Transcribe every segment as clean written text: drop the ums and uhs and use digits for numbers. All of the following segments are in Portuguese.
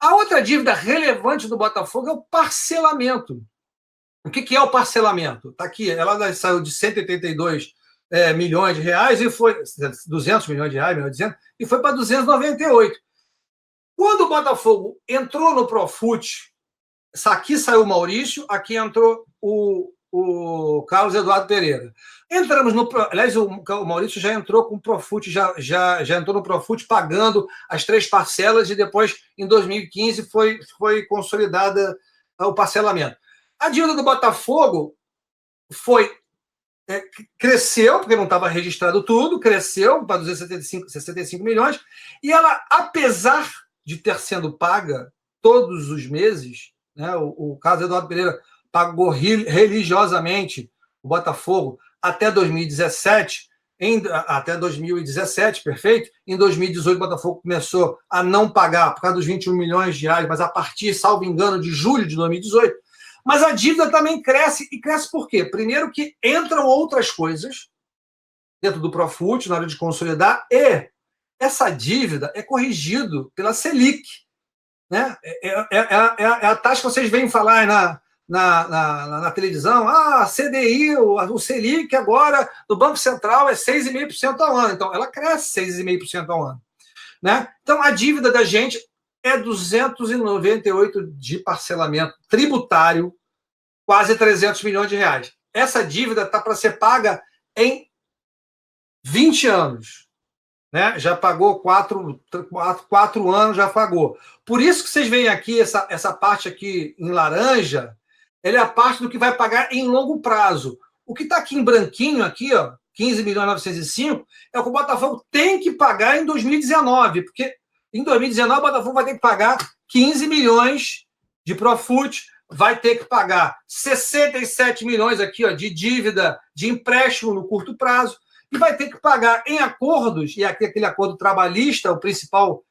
A outra dívida relevante do Botafogo é o parcelamento. O que é o parcelamento? Está aqui, ela saiu de 182 milhões de reais e foi 200 milhões de reais, melhor dizendo, e foi para 298. Quando o Botafogo entrou no Profut, aqui saiu o Maurício, aqui entrou o Carlos Eduardo Pereira. Entramos no... Aliás, o Maurício já entrou com o Profut, já entrou no Profut pagando as 3 parcelas e depois, em 2015, foi consolidada o parcelamento. A dívida do Botafogo cresceu, porque não estava registrado tudo, cresceu para 265 milhões, e ela, apesar de ter sendo paga todos os meses, né, o Carlos Eduardo Pereira pagou religiosamente o Botafogo até 2017, perfeito. Em 2018, o Botafogo começou a não pagar por causa dos 21 milhões de reais, mas a partir, salvo engano, de julho de 2018. Mas a dívida também cresce, e cresce por quê? Primeiro que entram outras coisas dentro do Profut, na hora de consolidar, e essa dívida é corrigido pela Selic. Né? É a taxa que vocês veem falar na televisão, a CDI, o Selic agora do Banco Central é 6,5% ao ano. Então, ela cresce 6,5% ao ano. Né? Então, a dívida da gente é 298 de parcelamento tributário, quase 300 milhões de reais. Essa dívida está para ser paga em 20 anos. Né? Já pagou 4 anos, já pagou. Por isso que vocês veem aqui, essa parte aqui em laranja, ela é a parte do que vai pagar em longo prazo. O que está aqui em branquinho, aqui, ó, 15.905, é o que o Botafogo tem que pagar em 2019, porque em 2019 o Botafogo vai ter que pagar 15 milhões de Profut, vai ter que pagar 67 milhões aqui, ó, de dívida de empréstimo no curto prazo, e vai ter que pagar em acordos, e aqui aquele acordo trabalhista, o principal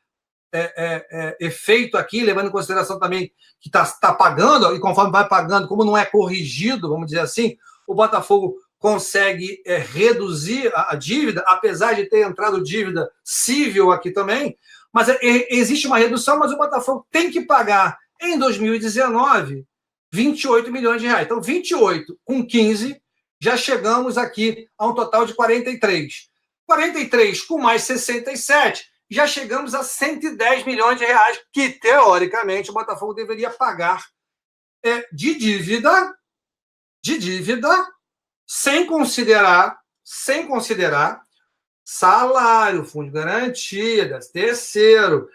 efeito aqui, levando em consideração também que está pagando, e conforme vai pagando, como não é corrigido, vamos dizer assim, o Botafogo consegue reduzir a dívida, apesar de ter entrado dívida civil aqui também, mas existe uma redução, mas o Botafogo tem que pagar em 2019 28 milhões de reais. Então, 28 com 15, já chegamos aqui a um total de 43. 43 com mais 67, já chegamos a 110 milhões de reais, que, teoricamente, o Botafogo deveria pagar de dívida, sem considerar salário, fundo de garantia, terceiro,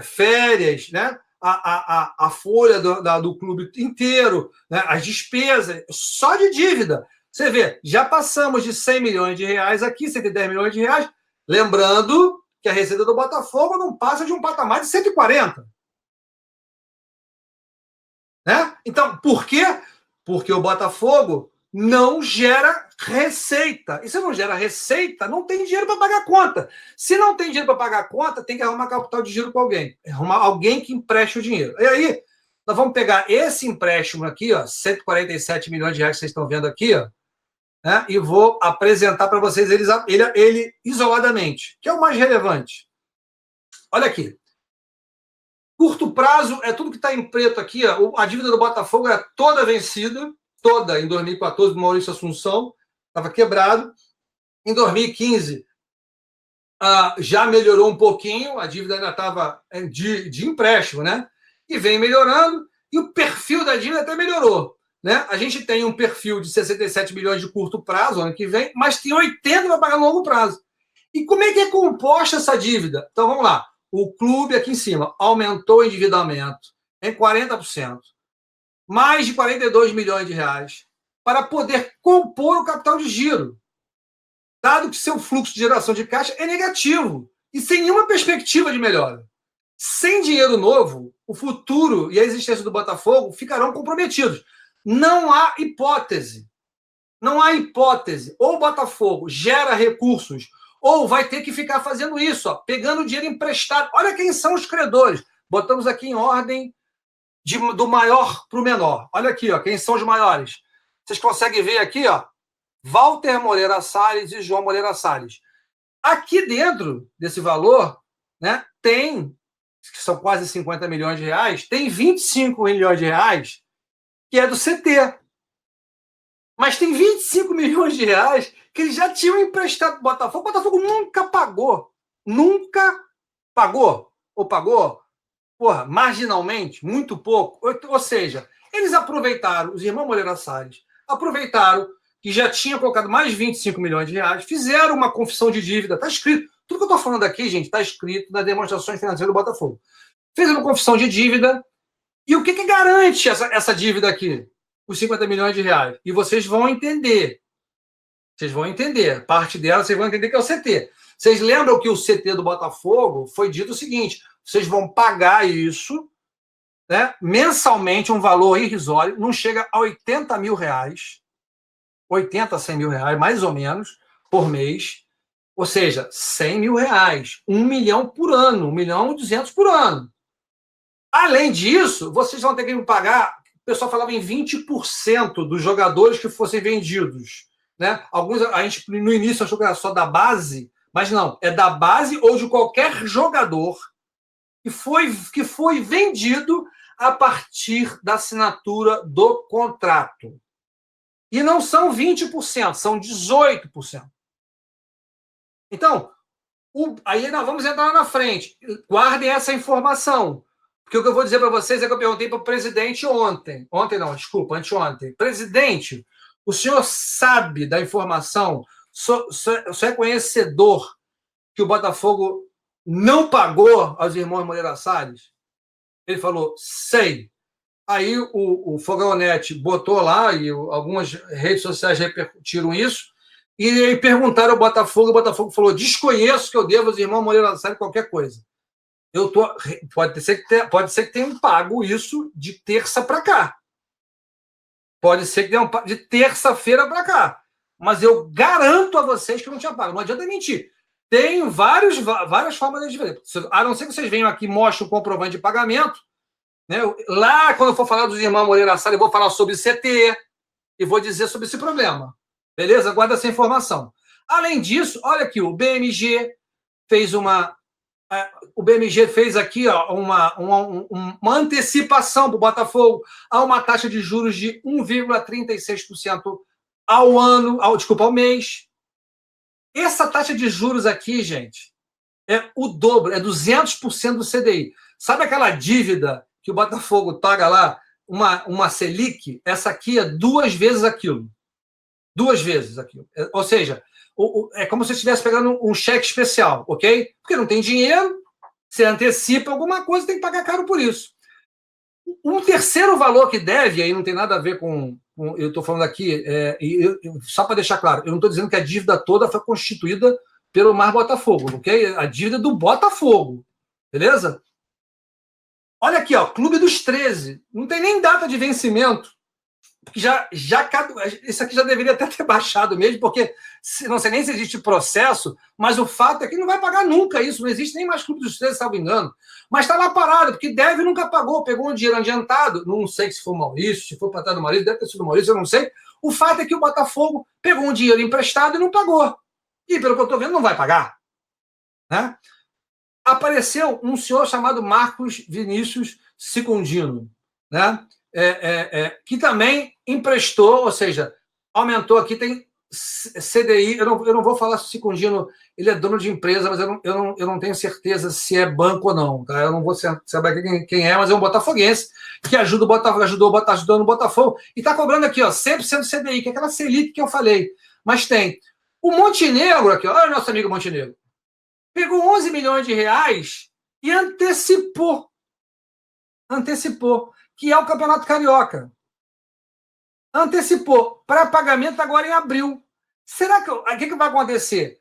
férias, né? A folha do clube inteiro, né? As despesas, só de dívida. Você vê, já passamos de 100 milhões de reais aqui, 110 milhões de reais, lembrando que a receita do Botafogo não passa de um patamar de 140. Né? Então, por quê? Porque o Botafogo não gera receita. E se não gera receita, não tem dinheiro para pagar a conta. Se não tem dinheiro para pagar a conta, tem que arrumar capital de giro com alguém. Arrumar alguém que empreste o dinheiro. E aí, nós vamos pegar esse empréstimo aqui, ó, 147 milhões de reais que vocês estão vendo aqui, ó, né, e vou apresentar para vocês ele isoladamente, que é o mais relevante. Olha aqui. Curto prazo é tudo que está em preto aqui. Ó. A dívida do Botafogo era toda vencida, toda em 2014, do Maurício Assunção, estava quebrado. Em 2015, já melhorou um pouquinho, a dívida ainda estava de empréstimo, né? E vem melhorando, e o perfil da dívida até melhorou. Né? A gente tem um perfil de 67 milhões de curto prazo, ano que vem, mas tem 80 para pagar no longo prazo. E como é que é composta essa dívida? Então, vamos lá. O clube aqui em cima aumentou o endividamento em 40%, mais de 42 milhões de reais, para poder compor o capital de giro, dado que seu fluxo de geração de caixa é negativo e sem nenhuma perspectiva de melhora. Sem dinheiro novo, o futuro e a existência do Botafogo ficarão comprometidos. Não há hipótese. Não há hipótese. Ou o Botafogo gera recursos, ou vai ter que ficar fazendo isso, ó, pegando dinheiro emprestado. Olha quem são os credores. Botamos aqui em ordem do maior para o menor. Olha aqui, ó, quem são os maiores. Vocês conseguem ver aqui, ó, Walter Moreira Salles e João Moreira Salles. Aqui dentro desse valor, né, tem que são quase 50 milhões de reais, tem 25 milhões de reais que é do CT. Mas tem 25 milhões de reais que eles já tinham emprestado para o Botafogo. O Botafogo nunca pagou. Nunca pagou. Ou pagou, porra, marginalmente, muito pouco. Ou seja, eles aproveitaram, os irmãos Moreira Salles, aproveitaram que já tinha colocado mais de 25 milhões de reais, fizeram uma confissão de dívida. Está escrito. Tudo que eu estou falando aqui, gente, está escrito nas demonstrações financeiras do Botafogo. Fez uma confissão de dívida. E o que garante essa dívida aqui? Os 50 milhões de reais. E vocês vão entender. Vocês vão entender. Parte dela vocês vão entender que é o CT. Vocês lembram que o CT do Botafogo foi dito o seguinte: vocês vão pagar isso, né, mensalmente, um valor irrisório, não chega a 80 mil reais, 80 a 100 mil reais, mais ou menos, por mês. Ou seja, 100 mil reais. 1 milhão por ano. 1 milhão e 200 por ano. Além disso, vocês vão ter que me pagar. O pessoal falava em 20% dos jogadores que fossem vendidos. Né? Alguns, a gente no início achou que era só da base, mas não, é da base ou de qualquer jogador que foi vendido a partir da assinatura do contrato. E não são 20%, são 18%. Então, aí nós vamos entrar na frente. Guardem essa informação. Porque o que eu vou dizer para vocês é que eu perguntei para o presidente ontem. Anteontem. Presidente, o senhor sabe da informação? O senhor é conhecedor que o Botafogo não pagou aos irmãos Moreira Salles? Ele falou, sei. Aí o Fogalnet botou lá, e algumas redes sociais repercutiram isso, e aí perguntaram ao Botafogo, o Botafogo falou, desconheço que eu devo aos irmãos Moreira Salles qualquer coisa. Pode ser que tenham pago isso de terça para cá. Pode ser que tenham pago de terça-feira para cá. Mas eu garanto a vocês que não tinha pago. Não adianta mentir. Tem várias formas de ver. A não ser que vocês venham aqui e mostrem o comprovante de pagamento. Né? Lá, quando eu for falar dos irmãos Moreira Salles, eu vou falar sobre CT e vou dizer sobre esse problema. Beleza? Guarda essa informação. Além disso, olha aqui, o BMG fez aqui ó, uma antecipação para o Botafogo a uma taxa de juros de 1,36% ao mês. Essa taxa de juros aqui, gente, é o dobro, é 200% do CDI. Sabe aquela dívida que o Botafogo paga lá, uma Selic? Essa aqui é 2 vezes aquilo. 2 vezes aquilo. Ou seja, é como se você estivesse pegando um cheque especial, ok? Porque não tem dinheiro, você antecipa alguma coisa, tem que pagar caro por isso. Um terceiro valor que deve, aí não tem nada a ver com eu estou falando aqui, só para deixar claro, eu não estou dizendo que a dívida toda foi constituída pelo Mar Botafogo, ok? A dívida do Botafogo, beleza? Olha aqui, ó, Clube dos 13, não tem nem data de vencimento. Isso aqui já deveria até ter baixado mesmo, porque não sei nem se existe processo, mas o fato é que não vai pagar nunca isso, não existe nem mais Clube dos 13, salvo engano. Mas está lá parado, porque deve nunca pagou, pegou um dinheiro adiantado, não sei se foi o Maurício, se foi para trás do Maurício, deve ter sido o Maurício, eu não sei. O fato é que o Botafogo pegou um dinheiro emprestado e não pagou. E pelo que eu estou vendo, não vai pagar. Né? Apareceu um senhor chamado Marcos Vinícius Secundino, né? Que também emprestou, ou seja, aumentou aqui, tem CDI, eu não vou falar se o Secundino ele é dono de empresa, mas eu não tenho certeza se é banco ou não, tá? Eu não vou saber quem é, mas é um botafoguense que ajudou no Botafogo e está cobrando aqui, ó, 100% CDI, que é aquela Selic que eu falei. Mas tem o Montenegro aqui, ó, olha o nosso amigo Montenegro, pegou 11 milhões de reais e antecipou, que é o Campeonato Carioca. Antecipou para pagamento agora em abril. Será que o que vai acontecer?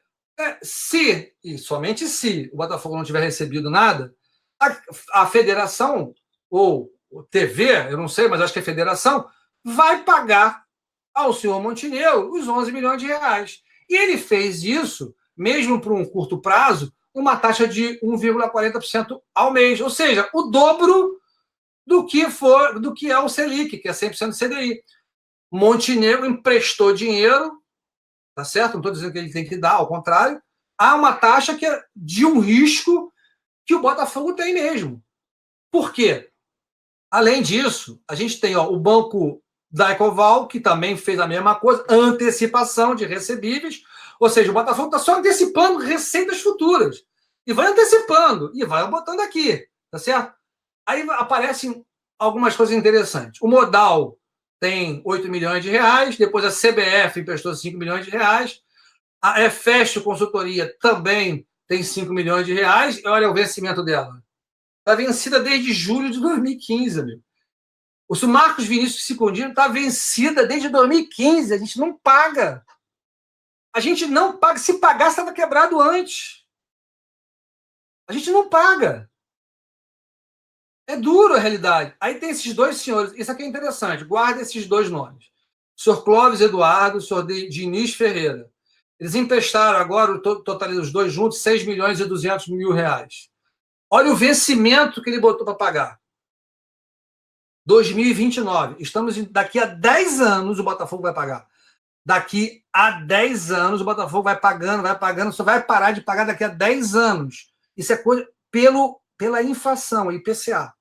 Se, e somente se, o Botafogo não tiver recebido nada, a federação, ou TV, eu não sei, mas acho que é a federação, vai pagar ao senhor Montenegro os 11 milhões de reais. E ele fez isso, mesmo por um curto prazo, uma taxa de 1,40% ao mês. Ou seja, o dobro do que é o Selic, que é 100% do CDI. Montenegro emprestou dinheiro, tá certo? Não estou dizendo que ele tem que dar, ao contrário, há uma taxa que é de um risco que o Botafogo tem mesmo. Por quê? Além disso, a gente tem o Banco da Ecoval, que também fez a mesma coisa, antecipação de recebíveis, ou seja, o Botafogo está só antecipando receitas futuras. E vai antecipando, e vai botando aqui, tá certo? Aí aparecem algumas coisas interessantes. O Modal tem 8 milhões de reais, depois a CBF emprestou 5 milhões de reais, a EFEST Consultoria também tem 5 milhões de reais, e olha o vencimento dela. Está vencida desde julho de 2015, amigo. O Marcos Vinícius Secundino está vencida desde 2015. A gente não paga. A gente não paga. Se pagasse, estava quebrado antes. A gente não paga. É duro a realidade. Aí tem esses dois senhores. Isso aqui é interessante. Guarda esses dois nomes. O senhor Clóvis Eduardo, o senhor Diniz Ferreira. Eles emprestaram agora, totalizando os dois juntos, 6 milhões e 200 mil reais. Olha o vencimento que ele botou para pagar. 2029. Estamos daqui a 10 anos o Botafogo vai pagar. Daqui a 10 anos o Botafogo vai pagando, só vai parar de pagar daqui a 10 anos. Isso é coisa pela inflação, IPCA.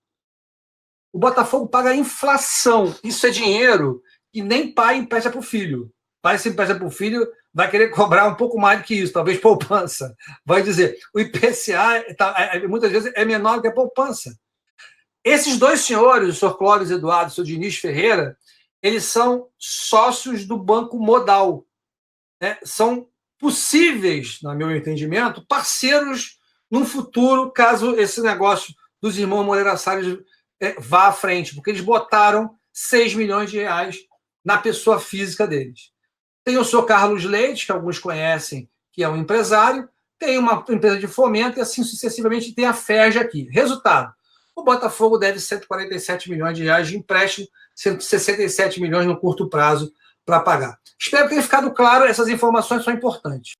O Botafogo paga a inflação. Isso é dinheiro que nem pai empresta para o filho. Pai, se empresta para o filho, vai querer cobrar um pouco mais do que isso, talvez poupança. Vai dizer, o IPCA muitas vezes é menor do que a poupança. Esses dois senhores, o senhor Clóvis Eduardo e o senhor Diniz Ferreira, eles são sócios do Banco Modal. Né? São possíveis, no meu entendimento, parceiros num futuro, caso esse negócio dos irmãos Moreira Salles vá à frente, porque eles botaram 6 milhões de reais na pessoa física deles. Tem o senhor Carlos Leite, que alguns conhecem, que é um empresário, tem uma empresa de fomento e assim sucessivamente tem a FERJ aqui. Resultado, o Botafogo deve 147 milhões de reais de empréstimo, 167 milhões no curto prazo para pagar. Espero que tenha ficado claro, essas informações são importantes.